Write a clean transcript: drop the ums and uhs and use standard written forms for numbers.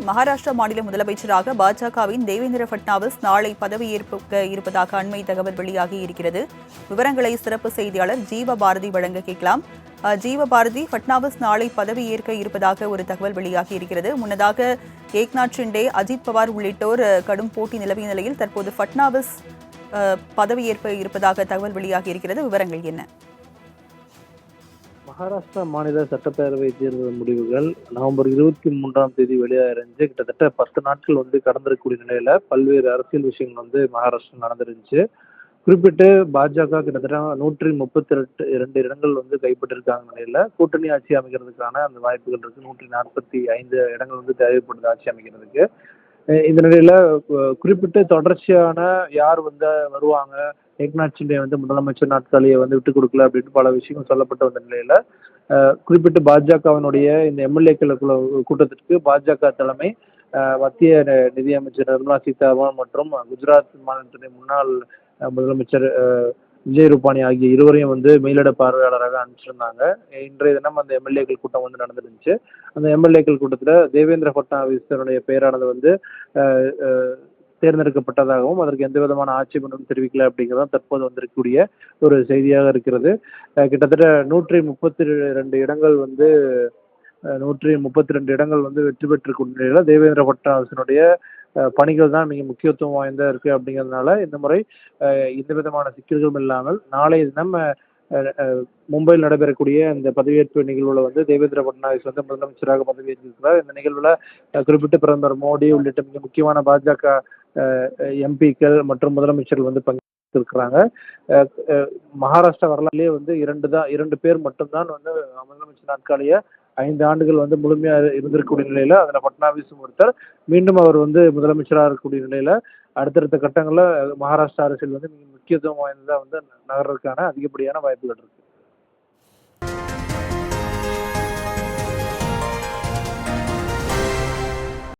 மகாராஷ்டிரா மாநில முதலமைச்சராக பாஜகவின் தேவேந்திர பட்னாவிஸ் நாளை பதவியேற்க இருப்பதாக அண்மை தகவல் வெளியாகி இருக்கிறது. விவரங்களை சிறப்பு செய்தியாளர் ஜீவபாரதி வழங்க கேட்கலாம். ஜீவபாரதி, பட்னாவிஸ் நாளை பதவியேற்க இருப்பதாக ஒரு தகவல் வெளியாகி இருக்கிறது. முன்னதாக ஏக்நாத் ஷிண்டே, அஜித் பவார் உள்ளிட்டோர் கடும் போட்டி நிலவிய நிலையில் தற்போது பட்னாவிஸ் பதவியேற்ப இருப்பதாக தகவல் வெளியாகி இருக்கிறது. விவரங்கள் என்ன? மகாராஷ்டிரா மாநில சட்டப்பேரவை தேர்தல் முடிவுகள் நவம்பர் 23ஆம் தேதி வெளியாயிருந்துச்சு. கிட்டத்தட்ட 10 நாட்கள் கடந்திருக்கக்கூடிய நிலையில பல்வேறு அரசியல் விஷயங்கள் மகாராஷ்டிரா நடந்துருந்துச்சு. குறிப்பிட்டு பாஜக கிட்டத்தட்ட 132 இடங்கள் கைப்பற்றிருக்காங்க நிலையில கூட்டணி ஆட்சி அமைக்கிறதுக்கான அந்த வாய்ப்புகள் இருக்கு. 145 இடங்கள் தேவைப்படுது ஆட்சி அமைக்கிறதுக்கு. இந்த நிலையில குறிப்பிட்டு தொடர்ச்சியான யார் வருவாங்க, ஏக்நாத் ஷிண்டே முதலமைச்சர் நாற்காலியை விட்டுக் கொடுக்கல அப்படின்னு பல விஷயங்கள் சொல்லப்பட்டு வந்த நிலையில குறிப்பிட்டு பாஜகவினுடைய இந்த எம்எல்ஏக்கள் கூட்டத்திற்கு பாஜக தலைமை மத்திய நிதியமைச்சர் நிர்மலா சீதாராமன் மற்றும் குஜராத் மாநிலத்தினுடைய முன்னாள் முதலமைச்சர் விஜய் ரூபானி ஆகிய இருவரையும் மேலிட பார்வையாளராக அனுப்பிச்சிருந்தாங்க. இன்றைய தினம் அந்த எம்எல்ஏக்கள் கூட்டம் நடந்துருந்துச்சு. அந்த எம்எல்ஏக்கள் கூட்டத்தில் தேவேந்திர பட்னாவிஸனுடைய பெயரானது தேர்ந்தெடுக்கப்பட்டதாகவும் அதற்கு எந்த விதமான ஆட்சேபனும் தெரிவிக்கல அப்படிங்கிறதான் தற்போது வந்திருக்கக்கூடிய ஒரு செய்தியாக இருக்கிறது. கிட்டத்தட்ட 132 இடங்கள் 132 இடங்கள் வெற்றி பெற்றிருக்கும் நிலையில தேவேந்திர பட்னாவிஸனுடைய பணிகள் தான் மிக முக்கியத்துவம் வாய்ந்தா இருக்கு. அப்படிங்கிறதுனால இந்த முறை எந்த விதமான சிக்கல்களும் இல்லாமல் நாளைய தினம் மும்பையில் நடைபெறக்கூடிய இந்த பதவியேற்பு நிகழ்வுல தேவேந்திர பட்னாவிஸ் முதலமைச்சராக பதவியேற்றிருக்கிறார். இந்த நிகழ்வுல குறிப்பிட்டு பிரதமர் மோடி உள்ளிட்ட மிக முக்கியமான பாஜக எம்பிக்கள் மற்றும் முதலமைச்சர்கள் பங்கேற்றிருக்கிறாங்க. மகாராஷ்டிரா வரலாறுலேயே 2 பேர் மட்டும்தான் முதலமைச்சர் நாற்காலிய 5 ஆண்டுகள் முழுமையா இருந்திருக்கக்கூடிய நிலையில அதுல பட்னாவிஸும் ஒருத்தர். மீண்டும் அவர் முதலமைச்சராக இருக்கக்கூடிய நிலையில அடுத்தடுத்த கட்டங்கள்ல மகாராஷ்டிரா அரசியல் மிக முக்கியத்துவம் வாய்ந்ததா நகர்றதுக்கான அதிகப்படியான வாய்ப்புகள் இருக்கு.